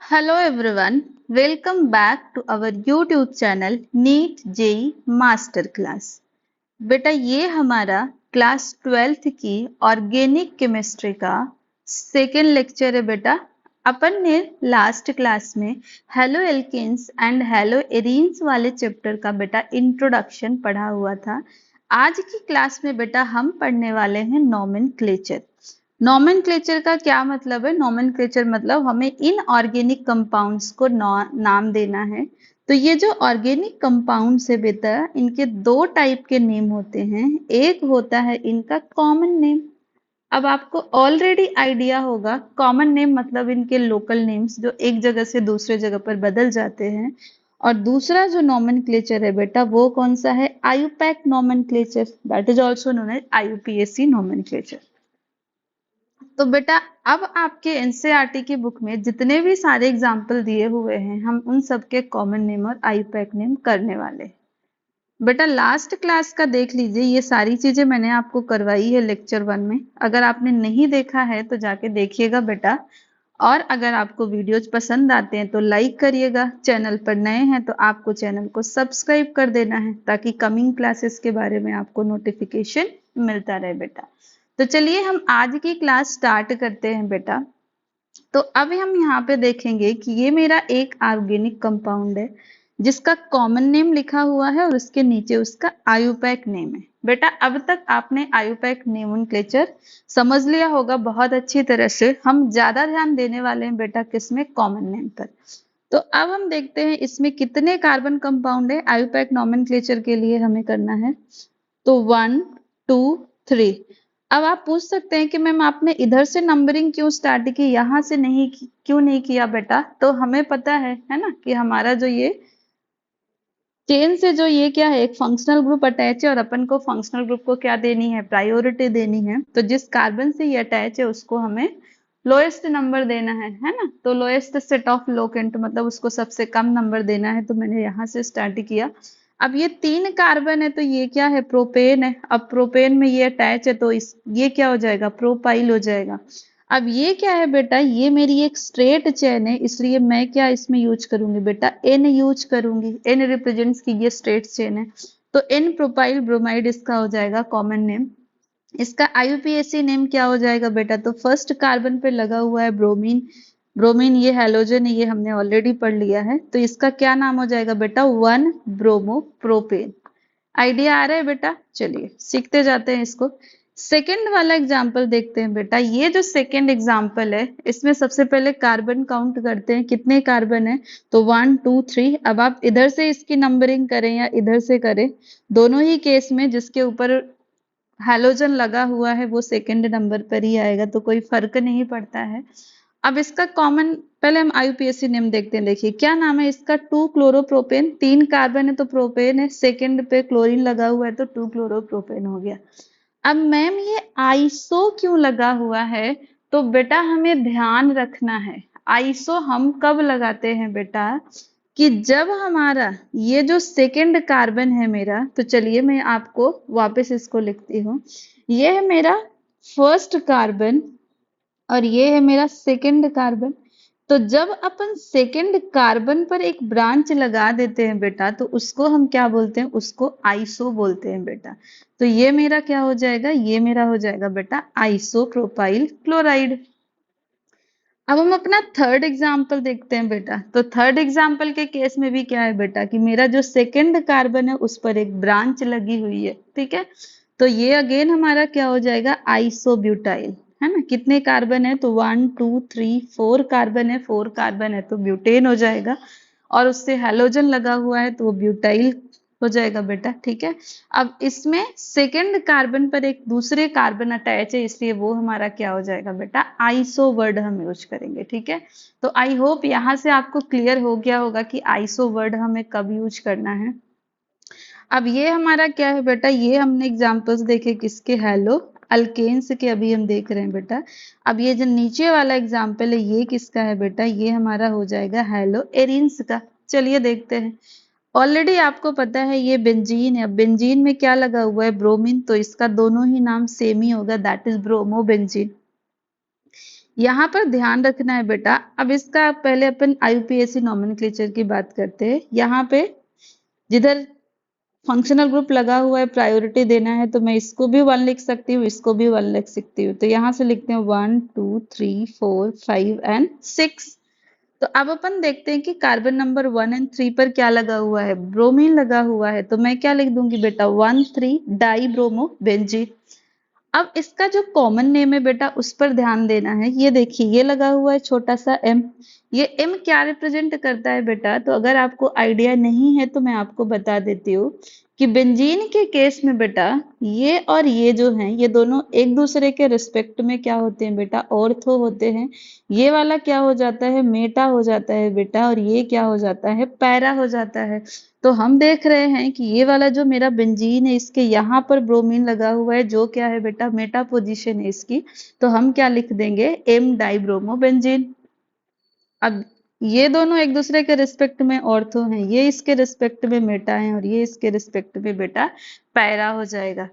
Hello everyone, welcome back to our YouTube channel NEET JEE master class. बेटा ये हमारा class 12th की organic chemistry का second lecture है। बेटा अपन ने लास्ट क्लास में haloalkanes and haloarenes वाले चैप्टर का बेटा इंट्रोडक्शन पढ़ा हुआ था। आज की क्लास में बेटा हम पढ़ने वाले हैं नोमेनक्लेचर। नोमेनक्लेचर का क्या मतलब है? नोमेनक्लेचर मतलब हमें इन ऑर्गेनिक कंपाउंड्स को नाम देना है। तो ये जो ऑर्गेनिक कंपाउंड्स है बेटा, इनके दो टाइप के नेम होते हैं। एक होता है इनका कॉमन नेम। अब आपको ऑलरेडी आइडिया होगा, कॉमन नेम मतलब इनके लोकल नेम्स जो एक जगह से दूसरे जगह पर बदल जाते हैं। और दूसरा जो नोमेनक्लेचर है बेटा वो कौन सा है? IUPAC nomenclature, that is also known as IUPAC nomenclature. तो बेटा अब आपके एनसीईआरटी की बुक में जितने भी सारे एग्जाम्पल दिए हुए हैं, हम उन सबके कॉमन नेम और आईयूपैक नेम करने वाले हैं। बेटा लास्ट क्लास का देख लीजिए, ये सारी चीजें मैंने आपको करवाई है लेक्चर 1 में। अगर आपने नहीं देखा है तो जाके देखिएगा बेटा। और अगर आपको वीडियोज पसंद आते हैं तो लाइक करिएगा। चैनल पर नए हैं तो आपको चैनल को सब्सक्राइब कर देना है, ताकि कमिंग क्लासेस के बारे में आपको नोटिफिकेशन मिलता रहे बेटा। तो चलिए हम आज की क्लास स्टार्ट करते हैं बेटा। तो अब हम यहाँ पे देखेंगे कि ये मेरा एक ऑर्गेनिक कंपाउंड है जिसका कॉमन नेम लिखा हुआ है और उसके नीचे उसका आयुपैक नेम है। बेटा अब तक आपने आयुपैक नोमेनक्लेचर समझ लिया होगा बहुत अच्छी तरह से। हम ज्यादा ध्यान देने वाले हैं बेटा किसमें? कॉमन नेम पर। तो अब हम देखते हैं इसमें कितने कार्बन कंपाउंड है। आयुपैक नोमेनक्लेचर के लिए हमें करना है तो 1 2 3। अब आप पूछ सकते हैं कि मैम आपने इधर से नंबरिंग क्यों स्टार्ट की, यहाँ से नहीं क्यों नहीं किया बेटा? तो हमें पता है ना, कि हमारा जो ये चेन से जो ये क्या है, एक फंक्शनल ग्रुप अटैच है और अपन को फंक्शनल ग्रुप को क्या देनी है? प्रायोरिटी देनी है। तो जिस कार्बन से ये अटैच है उसको हमें लोएस्ट नंबर देना है ना। तो लोएस्ट सेट ऑफ लोकेंट मतलब उसको सबसे कम नंबर देना है। तो मैंने यहाँ से स्टार्ट किया। अब ये 3 कार्बन है तो ये क्या है? प्रोपेन है। अब प्रोपेन में ये अटैच है तो ये क्या हो जाएगा? प्रोपाइल हो जाएगा। अब ये क्या है बेटा? ये मेरी एक स्ट्रेट चेन है, इसलिए मैं क्या इसमें यूज करूंगी बेटा? एन यूज करूंगी। एन रिप्रेजेंट्स की ये स्ट्रेट चेन है तो एन प्रोपाइल ब्रोमाइड इसका हो जाएगा कॉमन नेम। इसका आईयूपीएसी नेम क्या हो जाएगा बेटा? तो फर्स्ट कार्बन पे लगा हुआ है ब्रोमीन। ब्रोमीन ये हैलोजन है, ये हमने ऑलरेडी पढ़ लिया है। तो इसका क्या नाम हो जाएगा बेटा? 1 ब्रोमो प्रोपेन। आइडिया आ रहा है बेटा? चलिए सीखते जाते हैं इसको। सेकेंड वाला एग्जाम्पल देखते हैं बेटा। ये जो सेकेंड एग्जाम्पल है इसमें सबसे पहले कार्बन काउंट करते हैं, कितने कार्बन है? तो 1 2 3। अब आप इधर से इसकी नंबरिंग करें या इधर से करें, दोनों ही केस में जिसके ऊपर हैलोजन लगा हुआ है वो सेकेंड नंबर पर ही आएगा, तो कोई फर्क नहीं पड़ता है। अब इसका कॉमन, पहले हम आईयूपीएसी नेम देखते हैं। देखिए क्या नाम है इसका? 2 क्लोरोप्रोपेन। 3 कार्बन है तो प्रोपेन है, सेकेंड पे क्लोरीन लगा हुआ है तो 2 क्लोरोप्रोपेन हो गया। अब मैम ये आइसो क्यों लगा हुआ है? तो बेटा हमें ध्यान रखना है, आइसो हम कब लगाते हैं बेटा? कि जब हमारा ये जो सेकेंड कार्बन है मेरा, तो चलिए मैं आपको वापस इसको लिखती हूँ। ये है मेरा फर्स्ट कार्बन और ये है मेरा सेकेंड कार्बन। तो जब अपन सेकेंड कार्बन पर एक ब्रांच लगा देते हैं बेटा, तो उसको हम क्या बोलते हैं? उसको आइसो बोलते हैं बेटा। तो ये मेरा क्या हो जाएगा? ये मेरा हो जाएगा बेटा आइसोप्रोपाइल क्लोराइड। अब हम अपना थर्ड एग्जाम्पल देखते हैं बेटा। तो थर्ड एग्जाम्पल के केस में भी क्या है बेटा, कि मेरा जो सेकेंड कार्बन है उस पर एक ब्रांच लगी हुई है, ठीक है। तो ये अगेन हमारा क्या हो जाएगा? आइसोब्यूटाइल, है ना। कितने कार्बन है? तो 1 2 3 4 कार्बन है। 4 कार्बन है तो ब्यूटेन हो जाएगा, और उससे हैलोजन लगा हुआ है तो वो ब्यूटाइल हो जाएगा बेटा, ठीक है। अब इसमें सेकेंड कार्बन पर एक दूसरे कार्बन अटैच है, इसलिए वो हमारा क्या हो जाएगा बेटा? आइसो वर्ड हम यूज करेंगे, ठीक है। तो आई होप यहाँ से आपको क्लियर हो गया होगा कि आइसो वर्ड हमें कब यूज करना है। अब ये हमारा क्या है बेटा? ये हमने एग्जांपल्स देखे किसके? हेलो अल्केन्स के अभी हम देख रहे हैं बेटा। अब ये जो नीचे वाला एग्जांपल है ये किसका है बेटा? ये हमारा हो जाएगा हेलो एरिन्स का। चलिए देखते हैं। ऑलरेडी आपको पता है ये बेंजीन है। बेंजीन में क्या लगा हुआ है? ब्रोमीन। तो इसका दोनों ही नाम सेम ही होगा, दैट इज ब्रोमो बेंजीन। यहाँ पर ध्यान रखना है बेटा। अब इसका पहले अपन IUPAC नॉमेनक्लेचर की बात करते हैं। यहाँ पे जिधर फंक्शनल ग्रुप लगा हुआ है प्रायोरिटी देना है, तो मैं इसको भी 1 लिख सकती हूँ, इसको भी 1 लिख सकती हूँ। तो यहाँ से लिखते हैं 1 2 3 4 5 एंड 6। तो अब अपन देखते हैं कि कार्बन नंबर 1 एंड 3 पर क्या लगा हुआ है, ब्रोमीन लगा हुआ है। तो मैं क्या लिख दूंगी बेटा, 1 3 डाई ब्रोमो बेंजीन। अब इसका जो कॉमन नेम है बेटा उस पर ध्यान देना है। ये देखिए ये लगा हुआ है छोटा सा m। ये m क्या रिप्रेजेंट करता है बेटा, तो अगर आपको आइडिया नहीं है तो मैं आपको बता देती हूँ कि बेंजीन के केस में बेटा ये और ये जो हैं ये दोनों एक दूसरे के रिस्पेक्ट में क्या होते हैं बेटा, ऑर्थो होते हैं। ये वाला क्या हो जाता है, मेटा हो जाता है बेटा, और ये क्या हो जाता है, पैरा हो जाता है। तो हम देख रहे हैं कि ये वाला जो मेरा बेंजीन है इसके यहाँ पर ब्रोमीन लगा हुआ है, जो क्या है बेटा, मेटा पोजीशन है इसकी। तो हम क्या लिख देंगे, m डाइब्रोमो बेंजीन। अब ये दोनों एक दूसरे के रिस्पेक्ट में ऑर्थो हैं, ये इसके रिस्पेक्ट में मेटा है और ये इसके रिस्पेक्ट में बेटा पैरा हो जाएगा।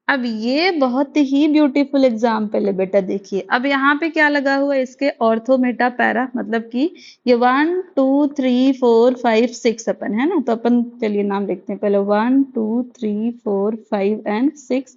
अब ये बहुत ही ब्यूटीफुल एग्जाम्पल है बेटा। देखिए अब यहाँ पे क्या लगा हुआ है, इसके ऑर्थो मेटा पैरा, मतलब कि ये 1 2 3 4 5 6 अपन है ना। तो अपन चलिए नाम लिखते हैं पहले, 1 2 3 4 5 एंड 6।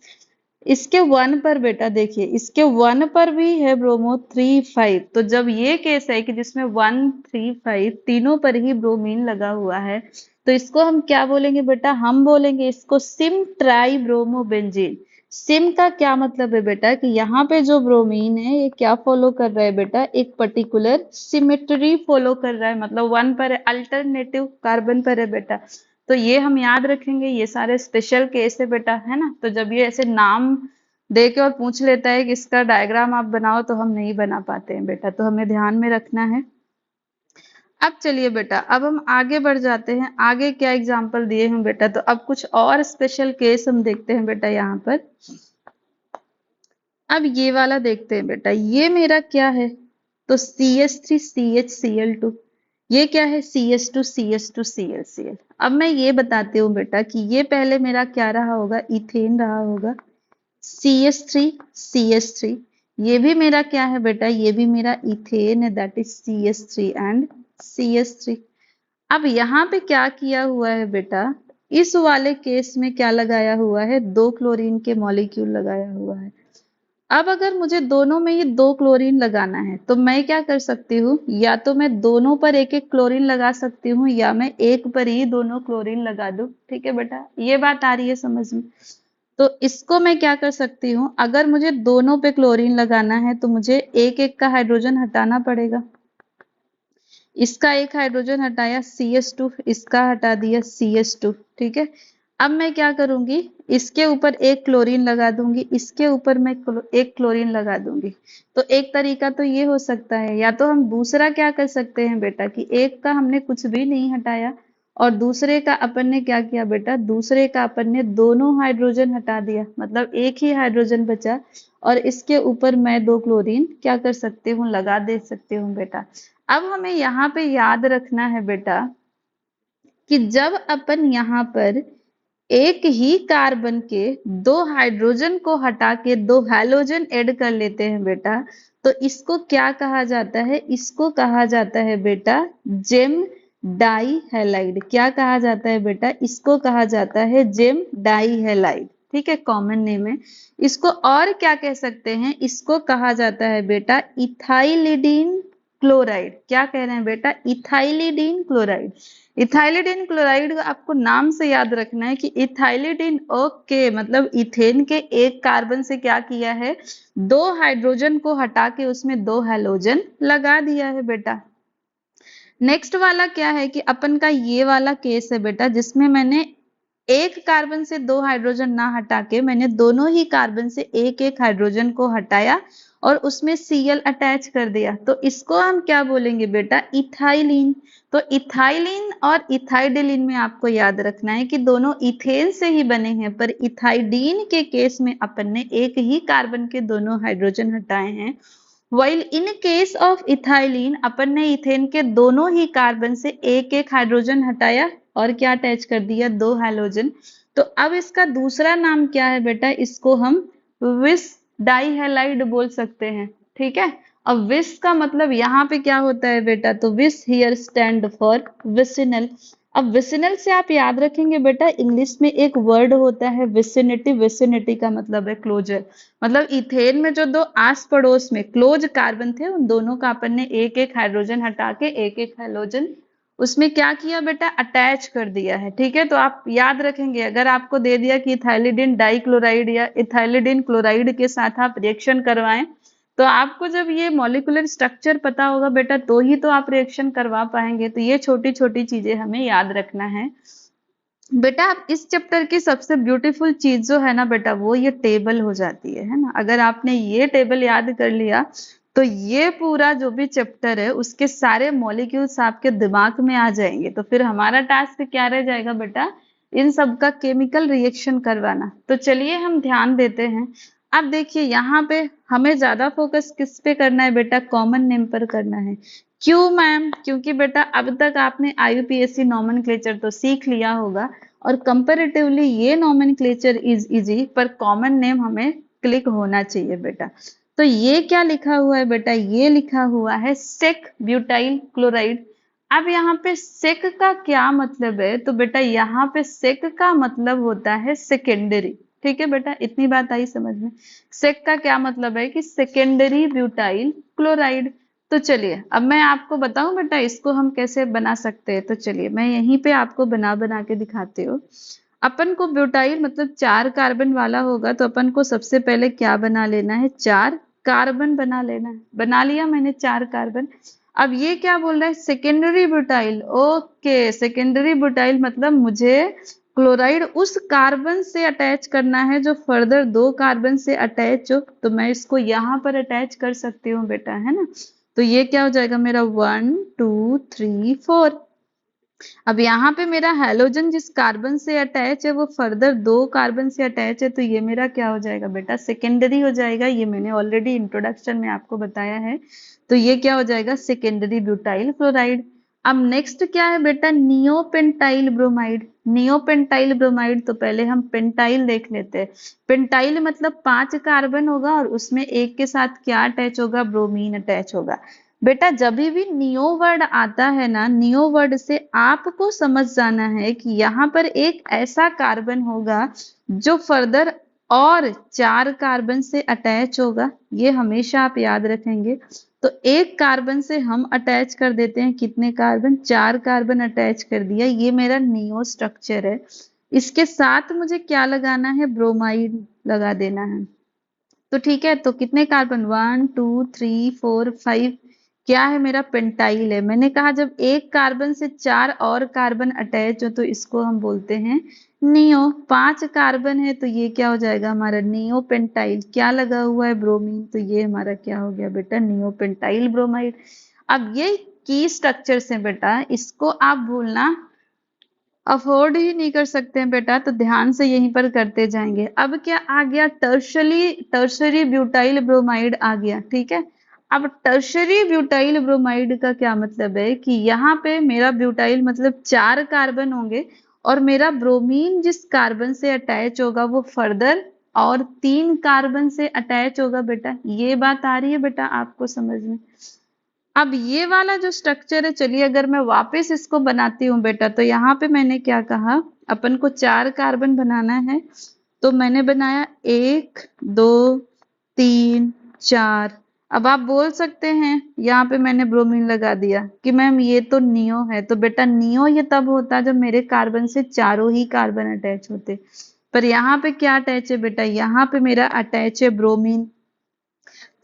इसके 1 पर बेटा देखिए, इसके 1 पर भी है ब्रोमो 3 5। तो जब ये केस है कि जिसमें 1 3 5 तीनों पर ही ब्रोमीन लगा हुआ है, तो इसको हम क्या बोलेंगे बेटा, हम बोलेंगे इसको SIM try bromo benzene. SIM का क्या मतलब है बेटा, कि यहाँ पे जो ब्रोमीन है ये क्या फॉलो कर रहा है बेटा, एक पर्टिकुलर सिमेट्री फॉलो कर रहा है, मतलब 1 पर है, अल्टरनेटिव कार्बन पर है बेटा। तो ये हम याद रखेंगे, ये सारे स्पेशल केस है बेटा, है ना। तो जब ये ऐसे नाम दे के और पूछ लेता है कि इसका डायग्राम आप बनाओ, तो हम नहीं बना पाते हैं बेटा, तो हमें ध्यान में रखना है। अब चलिए बेटा, अब हम आगे बढ़ जाते हैं। आगे क्या एग्जाम्पल दिए हैं बेटा, तो अब कुछ और स्पेशल केस हम देखते हैं बेटा यहाँ पर। अब ये वाला देखते हैं बेटा, ये मेरा क्या है, तो CH3CHCl2। ये क्या है, CH2CH2ClCl। अब मैं ये बताती हूँ बेटा कि ये पहले मेरा क्या रहा होगा, इथेन रहा होगा, CH3CH3। ये भी मेरा क्या है बेटा, ये भी मेरा इथेन है, that is CH3 and CH3। अब यहाँ पे क्या किया हुआ है बेटा, इस वाले केस में क्या लगाया हुआ है, 2 क्लोरीन के मॉलिक्यूल लगाया हुआ है। अब अगर मुझे दोनों में ये 2 क्लोरीन लगाना है, तो मैं क्या कर सकती हूँ, या तो मैं दोनों पर एक एक क्लोरीन लगा सकती हूँ, या मैं एक पर ही दोनों क्लोरीन लगा दूं। ठीक है बेटा, ये बात आ रही है समझ में। तो इसको मैं क्या कर सकती हूँ, अगर मुझे दोनों पे क्लोरीन लगाना है तो मुझे एक एक का हाइड्रोजन हटाना पड़ेगा। इसका एक हाइड्रोजन हटाया CH2, इसका हटा दिया CH2। ठीक है, अब मैं क्या करूंगी, इसके ऊपर एक क्लोरीन लगा दूंगी, इसके ऊपर मैं एक क्लोरीन लगा दूंगी। तो एक तरीका तो ये हो सकता है, या तो हम दूसरा क्या कर सकते हैं बेटा, कि एक का हमने कुछ भी नहीं हटाया और दूसरे का अपन ने क्या किया बेटा, दूसरे का अपन ने दोनों हाइड्रोजन हटा दिया, मतलब एक ही हाइड्रोजन बचा, और इसके ऊपर मैं 2 क्लोरीन क्या कर सकती हूँ, लगा दे सकती हूँ बेटा। अब हमें यहाँ पे याद रखना है बेटा कि जब अपन यहाँ पर एक ही कार्बन के 2 हाइड्रोजन को हटा के 2 हैलोजन ऐड कर लेते हैं बेटा, तो इसको क्या कहा जाता है, इसको कहा जाता है बेटा जेम डाई हैलाइड। क्या कहा जाता है बेटा, इसको कहा जाता है जेम डाई हैलाइड। ठीक है, कॉमन नेम है इसको। और क्या कह सकते हैं, इसको कहा जाता है बेटा इथाइलिडीन क्लोराइड। क्या कह रहे हैं बेटा, इथाइलिडीन क्लोराइड। इथाइलिडीन क्लोराइड आपको नाम से याद रखना है कि इथाइलिडीन, ओके, मतलब इथेन के एक कार्बन से क्या किया है, 2 हाइड्रोजन को हटा के उसमें 2 हैलोजन लगा दिया है बेटा। नेक्स्ट वाला क्या है कि अपन का ये वाला केस है बेटा, जिसमें मैंने एक कार्बन से 2 हाइड्रोजन ना हटा के मैंने दोनों ही कार्बन से एक एक हाइड्रोजन को हटाया और उसमें Cl अटैच कर दिया। तो इसको हम क्या बोलेंगे बेटा, इथाइलिन। तो इथाइलिन और इथाइडिलिन में आपको याद रखना है कि दोनों इथेन से ही बने हैं, पर इथाइडीन के केस में अपन ने एक ही कार्बन के दोनों हाइड्रोजन हटाए हैं, while in case of ethylene अपन ने इथेन के दोनों ही कार्बन से एक एक हाइड्रोजन हटाया और क्या अटैच कर दिया, 2 हैलोजन। तो अब इसका दूसरा नाम क्या है बेटा, इसको हम विस डाई हैलाइड बोल सकते हैं। ठीक है, अब विस का मतलब यहाँ पे क्या होता है बेटा, तो विस हियर स्टैंड फॉर विसिनल। अब विसिनल से आप याद रखेंगे बेटा, इंग्लिश में एक वर्ड होता है विसिनिटी। विसिनिटी का मतलब है क्लोजर। मतलब इथेन में जो दो आस पड़ोस में क्लोज कार्बन थे, उन दोनों का अपन ने एक एक हाइड्रोजन हटा के एक एक हाइड्रोजन उसमें क्या किया बेटा, अटैच कर दिया है। ठीक है, तो आप याद रखेंगे, अगर आपको दे दिया कि इथाइलिडिन डाइक्लोराइड या इथाइलिडिन क्लोराइड के साथ आप रिएक्शन करवाएं, तो आपको जब ये मॉलिक्यूलर स्ट्रक्चर पता होगा बेटा, तो ही तो आप रिएक्शन करवा पाएंगे। तो ये छोटी छोटी चीजें हमें याद रखना है बेटा। अब इस चैप्टर की सबसे ब्यूटीफुल चीज जो है ना बेटा, वो ये टेबल हो जाती है ना। अगर आपने ये टेबल याद कर लिया, तो ये पूरा जो भी चैप्टर है उसके सारे मॉलिक्यूल्स आपके दिमाग में आ जाएंगे। तो फिर हमारा टास्क क्या रह जाएगा बेटा, इन सब का केमिकल रिएक्शन करवाना। तो चलिए हम ध्यान देते हैं। अब देखिए यहाँ पे हमें ज्यादा फोकस किस पे करना है बेटा, कॉमन नेम पर करना है। क्यों मैम? क्योंकि बेटा अब तक आपने IUPAC नॉमेनक्लेचर तो सीख लिया होगा, और कंपैरेटिवली ये नॉमेनक्लेचर इज इजी, पर कॉमन नेम हमें क्लिक होना चाहिए बेटा। तो ये क्या लिखा हुआ है बेटा, ये लिखा हुआ है सेक ब्यूटाइल क्लोराइड। अब यहाँ पे सेक का क्या मतलब है, तो बेटा यहाँ पे सेक का मतलब होता है सेकेंडरी। ठीक है बेटा, इतनी बात आई समझ में। सेक का क्या मतलब है कि सेकेंडरी ब्यूटाइल क्लोराइड। तो चलिए अब मैं आपको बताऊं बेटा इसको हम कैसे बना सकते हैं। तो चलिए मैं यहीं पे आपको बना बना के दिखाती हूँ। अपन को ब्यूटाइल मतलब 4 कार्बन वाला होगा, तो अपन को सबसे पहले क्या बना लेना है, 4 कार्बन बना लेना है। बना लिया मैंने 4 कार्बन। अब ये क्या बोल रहा है, secondary butyl. Okay, secondary butyl मतलब मुझे क्लोराइड उस कार्बन से अटैच करना है जो फर्दर 2 कार्बन से अटैच हो। तो मैं इसको यहाँ पर अटैच कर सकती हूँ बेटा, है ना। तो ये क्या हो जाएगा मेरा 1 2 3 4। अब यहाँ पे मेरा हैलोजन जिस कार्बन से अटैच है वो फर्दर 2 कार्बन से अटैच है, तो ये मेरा क्या हो जाएगा बेटा, सेकेंडरी हो जाएगा। ये मैंने ऑलरेडी इंट्रोडक्शन में आपको बताया है। तो ये क्या हो जाएगा, सेकेंडरी ब्यूटाइल क्लोराइड। अब नेक्स्ट क्या है बेटा, नियोपेंटाइल ब्रोमाइड। नियोपेंटाइल ब्रोमाइड, तो पहले हम पेंटाइल देख लेते हैं। पेंटाइल मतलब 5 कार्बन होगा और उसमें एक के साथ क्या अटैच होगा, ब्रोमीन अटैच होगा। बेटा जब भी नियो वर्ड आता है ना, नियो वर्ड से आपको समझ जाना है कि यहाँ पर एक ऐसा कार्बन होगा जो फर्दर और 4 कार्बन से अटैच होगा। ये हमेशा आप याद रखेंगे। तो एक कार्बन से हम अटैच कर देते हैं कितने कार्बन, 4 कार्बन अटैच कर दिया। ये मेरा नियो स्ट्रक्चर है। इसके साथ मुझे क्या लगाना है, ब्रोमाइड लगा देना है। तो ठीक है, तो कितने कार्बन, 1 2 3 4 5, क्या है मेरा, पेंटाइल है। मैंने कहा जब एक कार्बन से 4 और कार्बन अटैच हो तो इसको हम बोलते हैं नियो। 5 कार्बन है तो ये क्या हो जाएगा हमारा, नियो पेंटाइल। क्या लगा हुआ है, ब्रोमीन, तो ये हमारा क्या हो गया बेटा, नियो पेंटाइल ब्रोमाइड। अब ये की स्ट्रक्चर्स हैं बेटा, इसको आप भूलना अफोर्ड ही नहीं कर सकते हैं बेटा, तो ध्यान से यहीं पर करते जाएंगे। अब क्या आ गया, टर्शरी ब्यूटाइल ब्रोमाइड आ गया। ठीक है, अब टर्शरी ब्यूटाइल ब्रोमाइड का क्या मतलब है कि यहाँ पे मेरा ब्यूटाइल मतलब 4 कार्बन होंगे और मेरा ब्रोमीन जिस कार्बन से अटैच होगा वो फर्दर और 3 कार्बन से अटैच होगा बेटा। ये बात आ रही है बेटा आपको समझ में। अब ये वाला जो स्ट्रक्चर है, चलिए अगर मैं वापस इसको बनाती हूँ बेटा, तो यहाँ पे मैंने क्या कहा, अपन को 4 कार्बन बनाना है। तो मैंने बनाया 1 2 3 4। अब आप बोल सकते हैं यहाँ पे मैंने ब्रोमीन लगा दिया कि मैम ये तो नियो है। तो बेटा नियो ये तब होता जब मेरे कार्बन से चारों ही कार्बन अटैच होते, पर यहाँ पे क्या अटैच है बेटा, यहाँ पे मेरा अटैच है ब्रोमीन।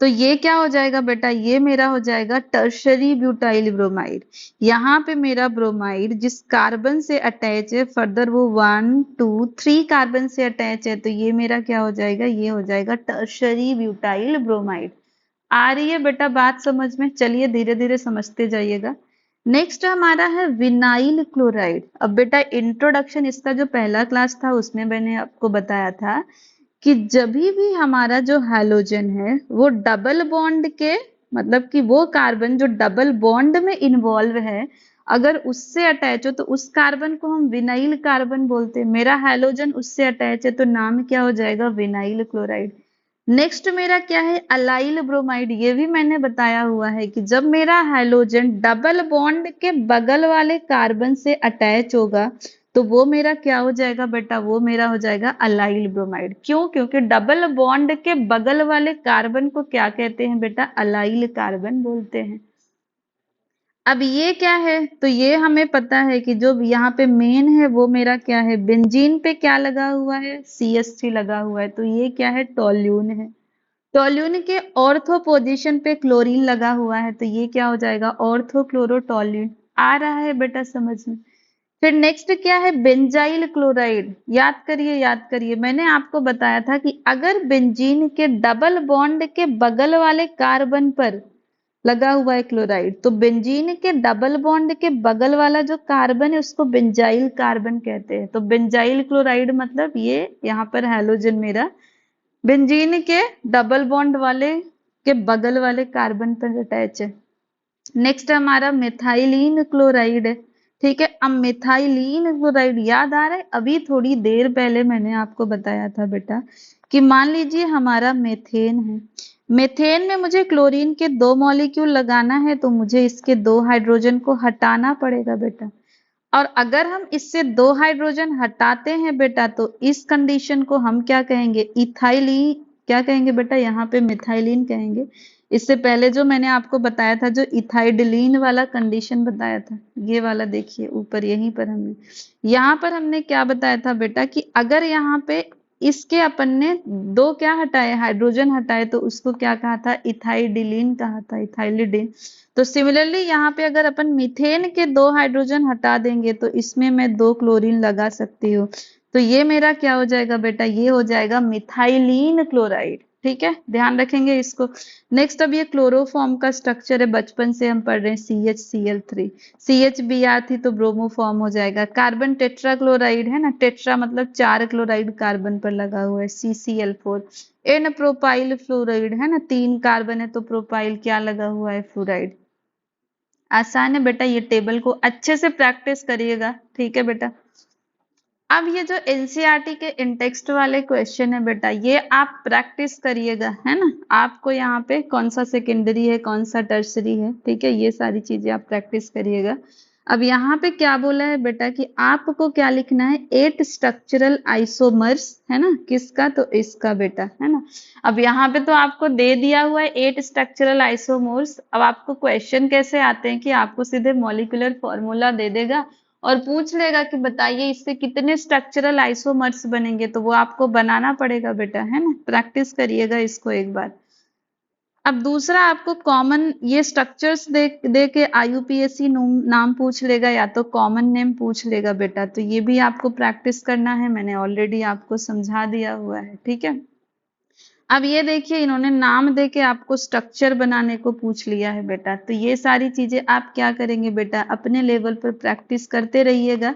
तो ये क्या हो जाएगा बेटा, ये मेरा हो जाएगा टर्शरी ब्यूटाइल ब्रोमाइड। यहाँ पे मेरा ब्रोमाइड जिस कार्बन से अटैच है फर्दर वो 1 2 3 कार्बन से अटैच है, तो ये मेरा क्या हो जाएगा, ये हो जाएगा टर्शरी ब्यूटाइल ब्रोमाइड। आ रही है बेटा बात समझ में? चलिए धीरे धीरे समझते जाइएगा। नेक्स्ट हमारा है विनाइल क्लोराइड। अब बेटा इंट्रोडक्शन इसका जो पहला क्लास था उसमें मैंने आपको बताया था कि जब भी हमारा जो हैलोजन है वो डबल बॉन्ड के, मतलब कि वो कार्बन जो डबल बॉन्ड में इन्वॉल्व है, अगर उससे अटैच हो तो उस कार्बन को हम विनाइल कार्बन बोलते हैं। मेरा हैलोजन उससे अटैच है तो नाम क्या हो जाएगा, विनाइल क्लोराइड। नेक्स्ट मेरा क्या है, अलाइल ब्रोमाइड। ये भी मैंने बताया हुआ है कि जब मेरा हाइड्रोजन डबल बॉन्ड के बगल वाले कार्बन से अटैच होगा तो वो मेरा क्या हो जाएगा बेटा, वो मेरा हो जाएगा अलाइल ब्रोमाइड। क्यों? क्योंकि डबल बॉन्ड के बगल वाले कार्बन को क्या कहते हैं बेटा, अलाइल कार्बन बोलते हैं। अब ये क्या है, तो ये हमें पता है कि जो यहाँ पे मेन है वो मेरा क्या है, बेंजीन पे क्या लगा हुआ है, CH3 लगा हुआ है, तो ये क्या है, टोल्यून है। टोल्यून के ऑर्थो पोजीशन पे क्लोरीन लगा हुआ है, तो ये क्या हो जाएगा, ऑर्थो क्लोरोटोल्यून। आ रहा है बेटा समझ में? फिर नेक्स्ट क्या है, बेंजाइल क्लोराइड। याद करिए मैंने आपको बताया था कि अगर बेंजीन के डबल बॉन्ड के बगल वाले कार्बन पर लगा हुआ है क्लोराइड, तो बेंजीन के डबल बॉन्ड के बगल वाला जो कार्बन है उसको बेंजाइल कार्बन कहते हैं। तो बेंजाइल क्लोराइड मतलब ये यहाँ पर हैलोजन मेरा बेंजीन के डबल बॉन्ड वाले के बगल वाले कार्बन पर अटैच है। नेक्स्ट हमारा मिथाइलिन क्लोराइड है। ठीक है, अब मिथाइलिन क्लोराइड याद आ रहा है, अभी थोड़ी देर पहले मैंने आपको बताया था बेटा कि मान लीजिए हमारा मेथेन है। मेथेन में मुझे क्लोरीन के 2 मॉलिक्यूल लगाना है, तो मुझे इसके 2 हाइड्रोजन को हटाना पड़ेगा बेटा। और अगर हम इससे 2 हाइड्रोजन हटाते हैं बेटा, तो इस कंडीशन को हम क्या कहेंगे, इथाइलिन। क्या कहेंगे बेटा, यहाँ पे मिथाइलिन कहेंगे। इससे पहले जो मैंने आपको बताया था, जो इथाइडिलीन वाला कंडीशन बताया था, ये वाला देखिए ऊपर, यहीं पर हमने क्या बताया था बेटा कि अगर यहाँ पे इसके अपन ने 2 क्या हटाए, हाइड्रोजन हटाए, तो उसको क्या कहा था, इथाइडिलीन कहा था, इथाइलिडीन। तो सिमिलरली यहाँ पे अगर अपन मीथेन के 2 हाइड्रोजन हटा देंगे तो इसमें मैं 2 क्लोरीन लगा सकती हूँ। तो ये मेरा क्या हो जाएगा बेटा, ये हो जाएगा मिथाइलिन क्लोराइड। ठीक है, ध्यान रखेंगे इसको। नेक्स्ट, अब ये क्लोरोफॉर्म का स्ट्रक्चर है, बचपन से हम पढ़ रहे हैं, CHCl3। CH थी तो ब्रोमोफॉर्म हो जाएगा। कार्बन टेट्रा क्लोराइड है ना, टेट्रा मतलब 4 क्लोराइड कार्बन पर लगा हुआ है, CCl4। एन प्रोपाइल फ्लोराइड है ना, 3 कार्बन है तो प्रोपाइल क्या लगा हुआ है, फ्लोराइड। आसान है बेटा, ये टेबल को अच्छे से प्रैक्टिस करिएगा। ठीक है बेटा। अब ये जो एनसीईआरटी के इंटेक्स्ट वाले क्वेश्चन है बेटा, ये आप प्रैक्टिस करिएगा, है ना। आपको यहाँ पे कौन सा सेकेंडरी है, कौन सा टर्सरी है, ठीक है, ये सारी चीजें आप प्रैक्टिस करिएगा। अब यहाँ पे क्या बोला है बेटा कि आपको क्या लिखना है, 8 स्ट्रक्चरल आइसोमर्स, है ना, किसका, तो इसका बेटा, है ना। अब यहाँ पे तो आपको दे दिया हुआ है 8 स्ट्रक्चरल आइसोमर्स। अब आपको क्वेश्चन कैसे आते हैं कि आपको सीधे मॉलिक्यूलर फॉर्मूला दे देगा और पूछ लेगा कि बताइए इससे कितने स्ट्रक्चरल आइसोमर्स बनेंगे, तो वो आपको बनाना पड़ेगा बेटा, है ना। प्रैक्टिस करिएगा इसको एक बार। अब दूसरा, आपको कॉमन ये स्ट्रक्चर्स दे के IUPAC नाम पूछ लेगा या तो कॉमन नेम पूछ लेगा बेटा, तो ये भी आपको प्रैक्टिस करना है, मैंने ऑलरेडी आपको समझा दिया हुआ है। ठीक है, अब ये देखिए इन्होंने नाम दे के आपको स्ट्रक्चर बनाने को पूछ लिया है बेटा, तो ये सारी चीजें आप क्या करेंगे बेटा, अपने लेवल पर प्रैक्टिस करते रहिएगा।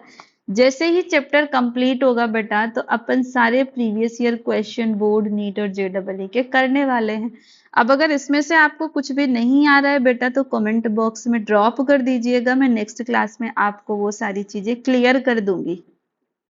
जैसे ही चैप्टर कंप्लीट होगा बेटा, तो अपन सारे previous year question board, NEET और JEE के करने वाले हैं। अब अगर इसमें से आपको कुछ भी नहीं आ रहा है बेटा, तो कमेंट बॉक्स में ड्रॉप कर दीजिएगा, मैं नेक्स्ट क्लास में आपको वो सारी चीजें क्लियर कर दूंगी।